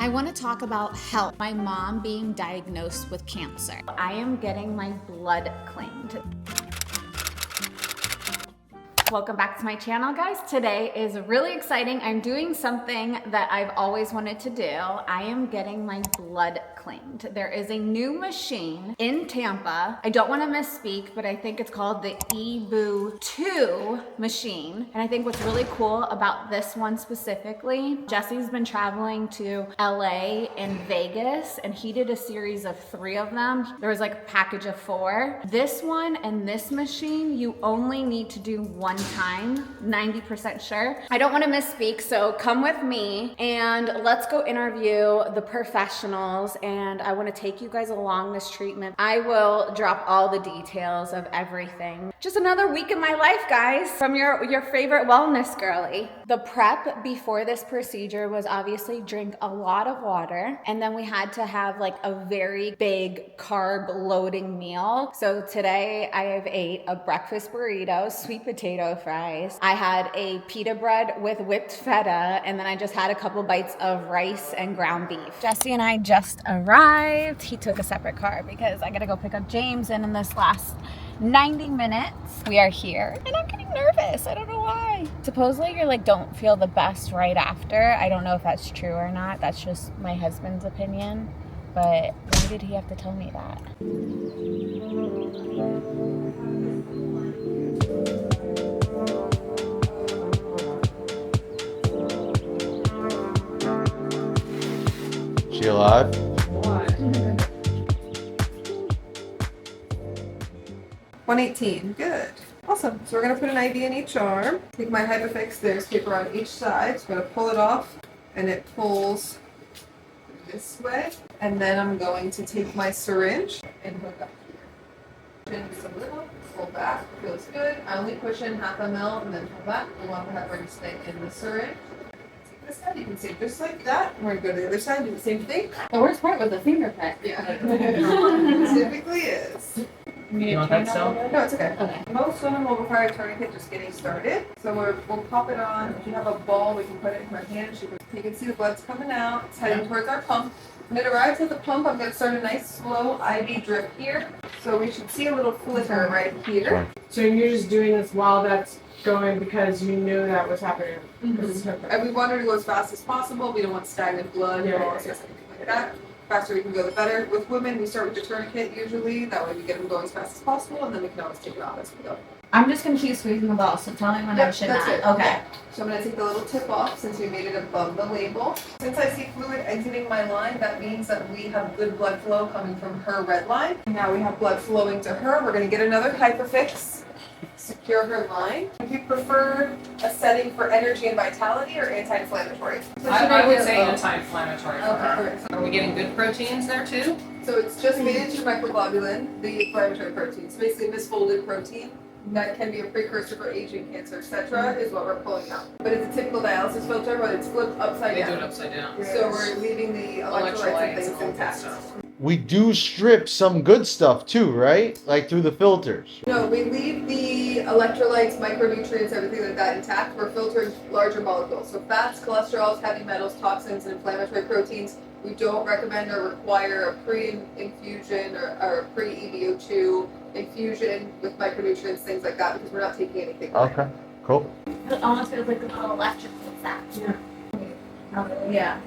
I want to talk about health. My mom being diagnosed with cancer. I am getting my blood cleaned. Welcome back to my channel, guys. Today is really exciting. I'm doing something that I've always wanted to do. I am getting my blood cleaned. There is a new machine in Tampa. I don't want to misspeak, but I think it's called the EBOO 2 machine. And I think what's really cool about this one specifically, Jesse's been traveling to LA and Vegas, and he did a series of 3 of them. There was like a package of 4. This one and this machine, you only need to do one time, 90% sure. I don't want to misspeak, so come with me and let's go interview the professionals, and I want to take you guys along this treatment. I will drop all the details of everything. Just another week in my life, guys, from your favorite wellness girly. The prep before this procedure was obviously drink a lot of water, and then we had to have like a very big carb loading meal. So today I have ate a breakfast burrito, sweet potato fries. I had a pita bread with whipped feta, and then I just had a couple bites of rice and ground beef. Jesse and I just arrived. He took a separate car because I gotta go pick up James, and in this last 90 minutes we are here, and I'm getting nervous. I don't know why. Supposedly you're like don't feel the best right after. I don't know if that's true or not. That's just my husband's opinion, but why did he have to tell me that? She alive? 118, good. Awesome. So we're gonna put an IV in each arm. Take my Hypafix, there's paper on each side. So I'm gonna pull it off, and it pulls this way. And then I'm going to take my syringe and hook up here. Chin just a little, pull back, feels good. I only push in half a mil and then pull back. We want the heparin to stay in the syringe. Take this side, you can see just like that. We're gonna go to the other side, do the same thing. The worst part was the finger cut. Yeah. It typically is. You want that still? No, it's okay. Okay. Most women will require a tourniquet just getting started. So we'll pop it on. If you have a ball, we can put it in her hand. You can see the blood's coming out. It's heading towards our pump. When it arrives at the pump, I'm going to start a nice slow IV drip here. So we should see a little flicker right here. So you're just doing this while that's going because you knew that was happening? And we want her to go as fast as possible. We don't want stagnant blood or anything like that. The faster we can go, the better. With women, we start with the tourniquet usually. That way we get them going as fast as possible, and then we can always take it off as we go. I'm just gonna keep squeezing the ball, so tell me when I should that's not. it. Okay. Yeah. So I'm going to take the little tip off since we made it above the label. Since I see fluid exiting my line, that means that we have good blood flow coming from her red line. Now we have blood flowing to her. We're going to get another Hypafix, secure her line. If you prefer a setting for energy and vitality or anti-inflammatory? I would say anti-inflammatory for her. Okay. Are we getting good proteins there too? So it's just miniature microglobulin, the inflammatory protein. So basically misfolded protein that can be a precursor for aging, cancer, etc. is what we're pulling out. But it's a typical dialysis filter, but it's flipped upside They down. do it upside down. So we're leaving the electrolytes and things all that intact. stuff. We do strip some good stuff too, right? Like through the filters. No, we leave the electrolytes, micronutrients, everything like that intact. We're filtering larger molecules. So fats, cholesterols, heavy metals, toxins, and inflammatory proteins. We don't recommend or require a pre-infusion or a pre-EBO2 infusion with micronutrients, things like that, because we're not taking anything away. Okay, cool. It almost feels like a little electric with that. Yeah. Yeah.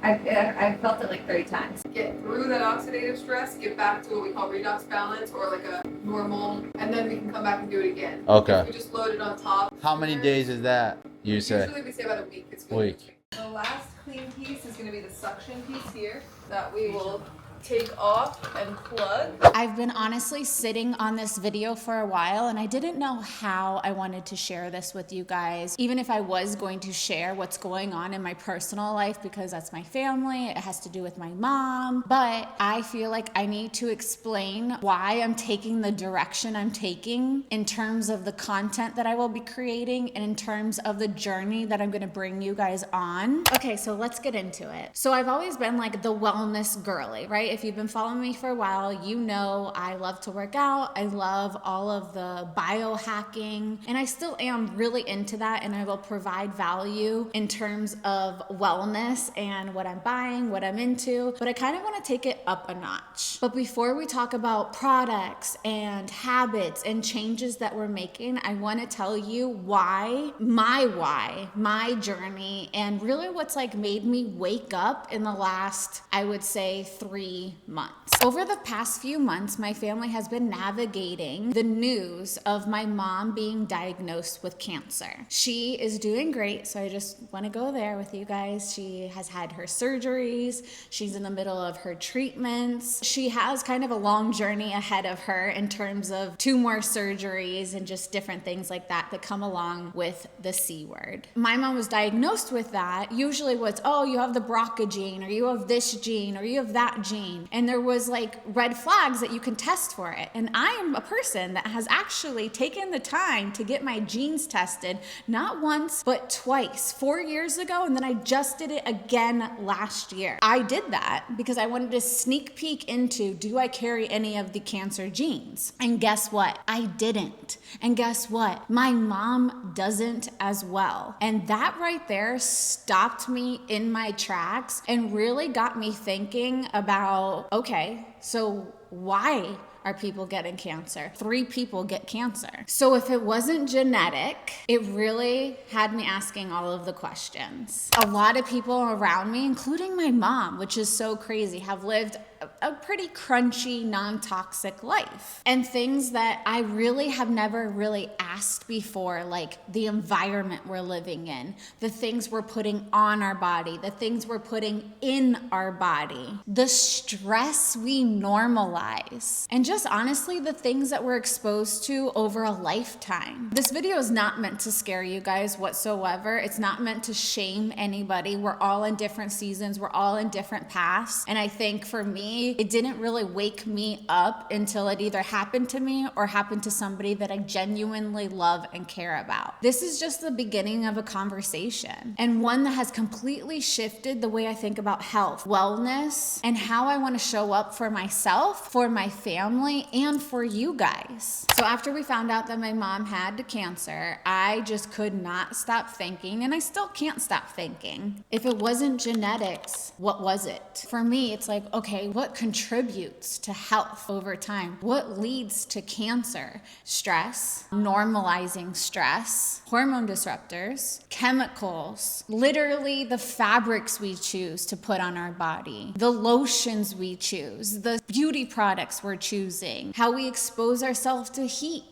I felt it like 3 times. Get through that oxidative stress, get back to what we call redox balance or like a normal, and then we can come back and do it again. Okay. If we just load it on top. How many days is that, you say? Usually we say about a week. It's good. Week. The last clean piece is going to be the suction piece here that we will take off and plug. I've been honestly sitting on this video for a while, and I didn't know how I wanted to share this with you guys, even if I was going to share what's going on in my personal life, because that's my family, it has to do with my mom. But I feel like I need to explain why I'm taking the direction I'm taking in terms of the content that I will be creating and in terms of the journey that I'm going to bring you guys on. Okay, so let's get into it. So I've always been like the wellness girly, right? right? If you've been following me for a while, you know I love to work out. I love all of the biohacking, and I still am really into that, and I will provide value in terms of wellness and what I'm buying, what I'm into, but I kind of want to take it up a notch. But before we talk about products and habits and changes that we're making, I want to tell you why, my journey, and really what's like made me wake up in the last, I would say, 3 months. Over the past few months, my family has been navigating the news of my mom being diagnosed with cancer. She is doing great, so I just want to go there with you guys. She has had her surgeries. She's in the middle of her treatments. She has kind of a long journey ahead of her in terms of 2 more surgeries and just different things like that come along with the C word. My mom was diagnosed with that. Usually what's, oh, you have the BRCA gene, or you have this gene, or you have that gene. And there was like red flags that you can test for it. And I am a person that has actually taken the time to get my genes tested, not once, but twice, 4 years ago. And then I just did it again last year. I did that because I wanted to sneak peek into, do I carry any of the cancer genes? And guess what? I didn't. And guess what? My mom doesn't as well. And that right there stopped me in my tracks and really got me thinking about, okay, so why are people getting cancer? 3 people get cancer. So if it wasn't genetic, it really had me asking all of the questions. A lot of people around me, including my mom, which is so crazy, have lived a pretty crunchy, non-toxic life. And things that I really have never really asked before, like the environment we're living in, the things we're putting on our body, the things we're putting in our body, the stress we normalize, and just honestly, the things that we're exposed to over a lifetime. This video is not meant to scare you guys whatsoever. It's not meant to shame anybody. We're all in different seasons. We're all in different paths. And I think for me, it didn't really wake me up until it either happened to me or happened to somebody that I genuinely love and care about. This is just the beginning of a conversation, and one that has completely shifted the way I think about health, wellness, and how I want to show up for myself, for my family, and for you guys. So after we found out that my mom had cancer, I just could not stop thinking, and I still can't stop thinking. If it wasn't genetics, what was it? For me, it's like, okay, what contributes to health over time? What leads to cancer? Stress, normalizing stress, hormone disruptors, chemicals, literally the fabrics we choose to put on our body, the lotions we choose, the beauty products we're choosing, how we expose ourselves to heat.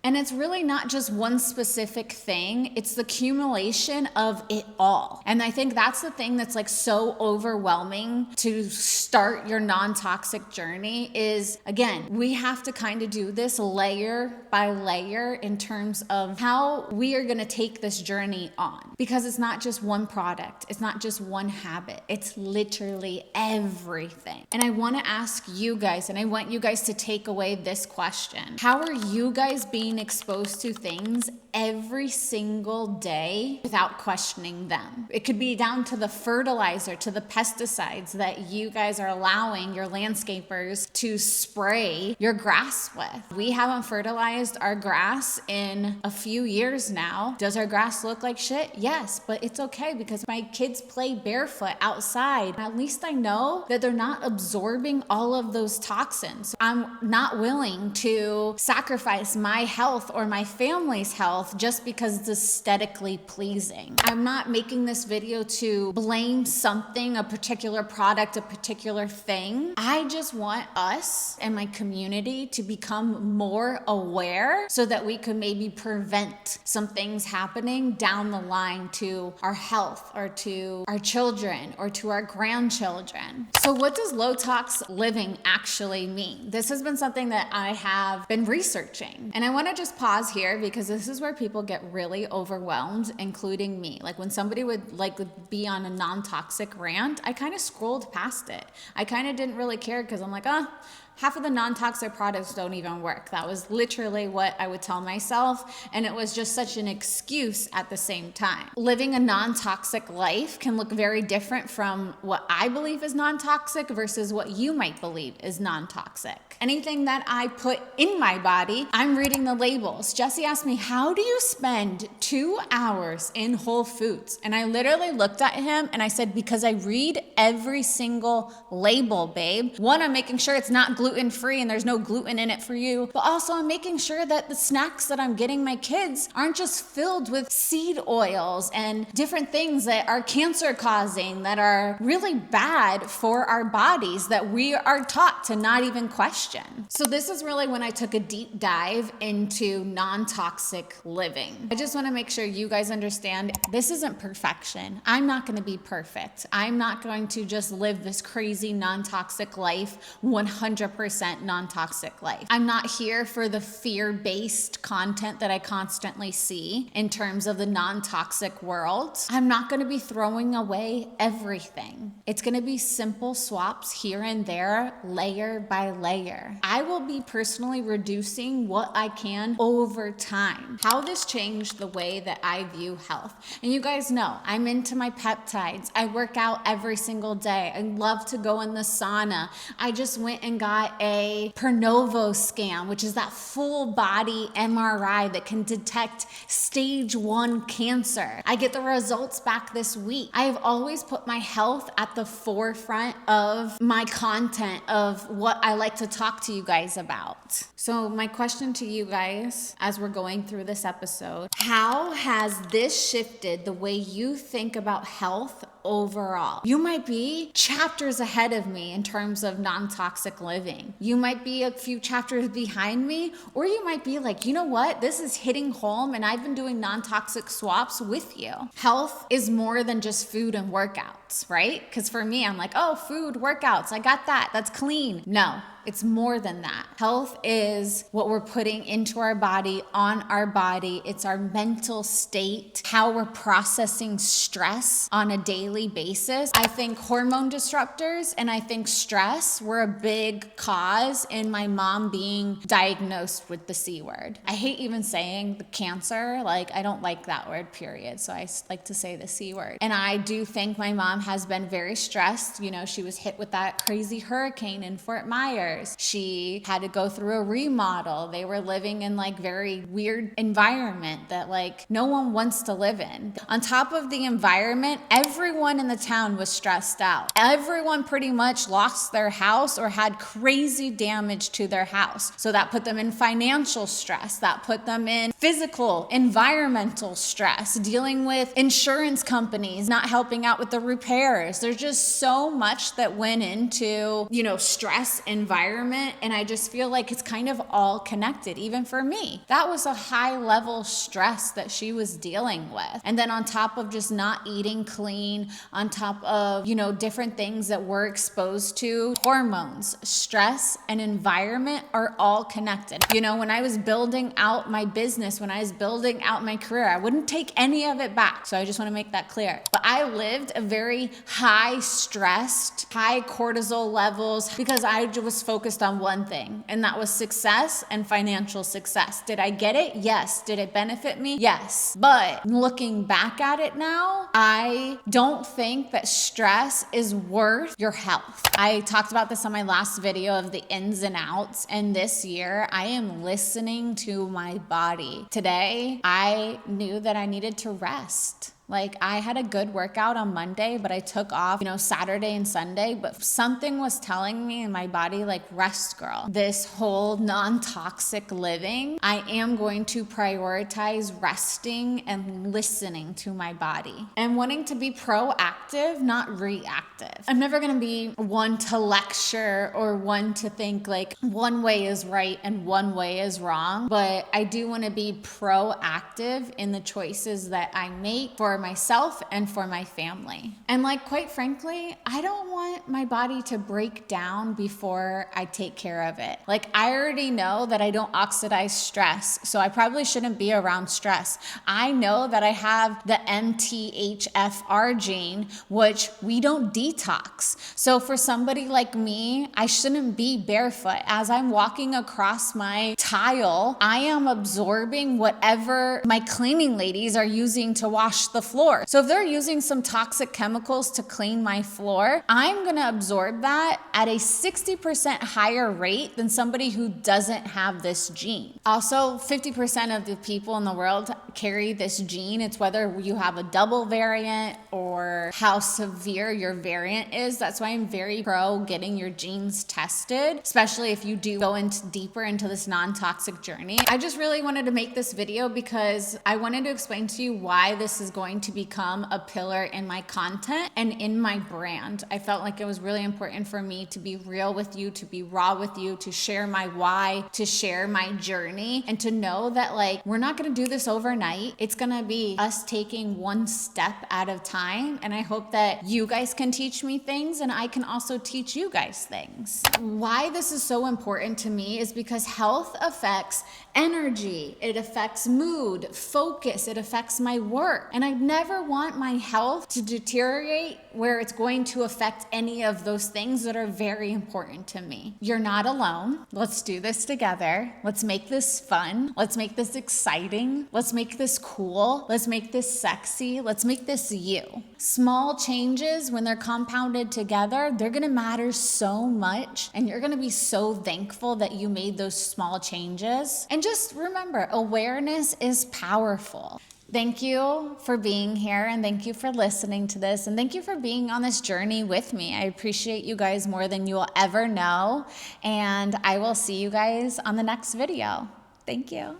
And it's really not just one specific thing, it's the accumulation of it all. And I think that's the thing that's like so overwhelming to start your non-toxic journey is, again, we have to kind of do this layer by layer in terms of how we are gonna take this journey on. Because it's not just one product, it's not just one habit, it's literally everything. And I wanna ask you guys, and I want you guys to take away this question. How are you guys being exposed to things every single day without questioning them? It could be down to the fertilizer, to the pesticides that you guys are allowing your landscapers to spray your grass with. We haven't fertilized our grass in a few years now. Does our grass look like shit? Yes, but it's okay because my kids play barefoot outside. At least I know that they're not absorbing all of those toxins. I'm not willing to sacrifice my health or my family's health just because it's aesthetically pleasing. I'm not making this video to blame something, a particular product, a particular thing. I just want us and my community to become more aware so that we could maybe prevent some things happening down the line to our health or to our children or to our grandchildren. So what does low-tox living actually mean? This has been something that I have been researching, and I want to just pause here because this is where people get really overwhelmed, including me. Like when somebody would be on a non-toxic rant, I kind of scrolled past it. I kind of didn't really care because I'm like, half of the non-toxic products don't even work. That was literally what I would tell myself. And it was just such an excuse at the same time. Living a non-toxic life can look very different from what I believe is non-toxic versus what you might believe is non-toxic. Anything that I put in my body, I'm reading the labels. Jesse asked me, how do you spend 2 hours in Whole Foods? And I literally looked at him and I said, because I read every single label, babe. One, I'm making sure it's not gluten-free and there's no gluten in it for you, but also I'm making sure that the snacks that I'm getting my kids aren't just filled with seed oils and different things that are cancer causing, that are really bad for our bodies, that we are taught to not even question. So this is really when I took a deep dive into non-toxic living. I just want to make sure you guys understand this isn't perfection. I'm not going to be perfect. I'm not going to just live this crazy non-toxic life, 100% non-toxic life. I'm not here for the fear-based content that I constantly see in terms of the non-toxic world. I'm not going to be throwing away everything. It's going to be simple swaps here and there, layer by layer. I will be personally reducing what I can over time. How this changed the way that I view health. And you guys know, I'm into my peptides. I work out every single day. I love to go in the sauna. I just went and got a Pernovo scan, which is that full body MRI that can detect stage 1 cancer. I get the results back this week. I have always put my health at the forefront of my content, of what I like to talk to you guys about. So my question to you guys as we're going through this episode, how has this shifted the way you think about health overall? You might be chapters ahead of me in terms of non-toxic living. You might be a few chapters behind me, or you might be like, you know what? This is hitting home and I've been doing non-toxic swaps with you. Health is more than just food and workouts, right? Because for me, I'm like, oh, food, workouts, I got that. That's clean. No. It's more than that. Health is what we're putting into our body, on our body. It's our mental state, how we're processing stress on a daily basis. I think hormone disruptors and I think stress were a big cause in my mom being diagnosed with the C word. I hate even saying the cancer. Like, I don't like that word, period. So I like to say the C word. And I do think my mom has been very stressed. You know, she was hit with that crazy hurricane in Fort Myers. She had to go through a remodel. They were living in like very weird environment that like no one wants to live in. On top of the environment, everyone in the town was stressed out. Everyone pretty much lost their house or had crazy damage to their house. So that put them in financial stress. That put them in physical, environmental stress, dealing with insurance companies not helping out with the repairs. There's just so much that went into, you know, stress, environment. And I just feel like it's kind of all connected. Even for me, that was a high level stress that she was dealing with. And then on top of just not eating clean, on top of, you know, different things that we're exposed to, hormones, stress, and environment are all connected. You know, when I was building out my business, when I was building out my career, I wouldn't take any of it back. So I just want to make that clear. But I lived a very high stressed, high cortisol levels because I was focused on one thing, and that was success and financial success. Did I get it? Yes. Did it benefit me? Yes. But looking back at it now, I don't think that stress is worth your health. I talked about this on my last video of the ins and outs, and this year I am listening to my body. Today, I knew that I needed to rest. Like, I had a good workout on Monday, but I took off, you know, Saturday and Sunday, but something was telling me in my body, like, rest, girl. This whole non-toxic living, I am going to prioritize resting and listening to my body and wanting to be proactive, not reactive. I'm never going to be one to lecture or one to think like one way is right and one way is wrong, but I do want to be proactive in the choices that I make for myself and for my family. And like, quite frankly, I don't want my body to break down before I take care of it. Like, I already know that I don't oxidize stress, so I probably shouldn't be around stress. I know that I have the MTHFR gene, which we don't detox. So for somebody like me, I shouldn't be barefoot. As I'm walking across my tile, I am absorbing whatever my cleaning ladies are using to wash the floor. So if they're using some toxic chemicals to clean my floor, I'm gonna absorb that at a 60% higher rate than somebody who doesn't have this gene. Also, 50% of the people in the world carry this gene. It's whether you have a double variant or how severe your variant is. That's why I'm very pro getting your genes tested, especially if you do go into deeper into this non-toxic journey. I just really wanted to make this video because I wanted to explain to you why this is going to become a pillar in my content and in my brand. I felt like it was really important for me to be real with you, to be raw with you, to share my why, to share my journey, and to know that like, we're not gonna do this overnight. It's gonna be us taking one step at a time. And I hope that you guys can teach me things and I can also teach you guys things. Why this is so important to me is because health affects energy, it affects mood, focus, it affects my work. And I never want my health to deteriorate where it's going to affect any of those things that are very important to me. You're not alone. Let's do this together. Let's make this fun. Let's make this exciting. Let's make this cool. Let's make this sexy. Let's make this you. Small changes, when they're compounded together, they're gonna matter so much, and you're gonna be so thankful that you made those small changes. And just remember, awareness is powerful. Thank you for being here, and thank you for listening to this, and thank you for being on this journey with me. I appreciate you guys more than you will ever know, and I will see you guys on the next video. Thank you.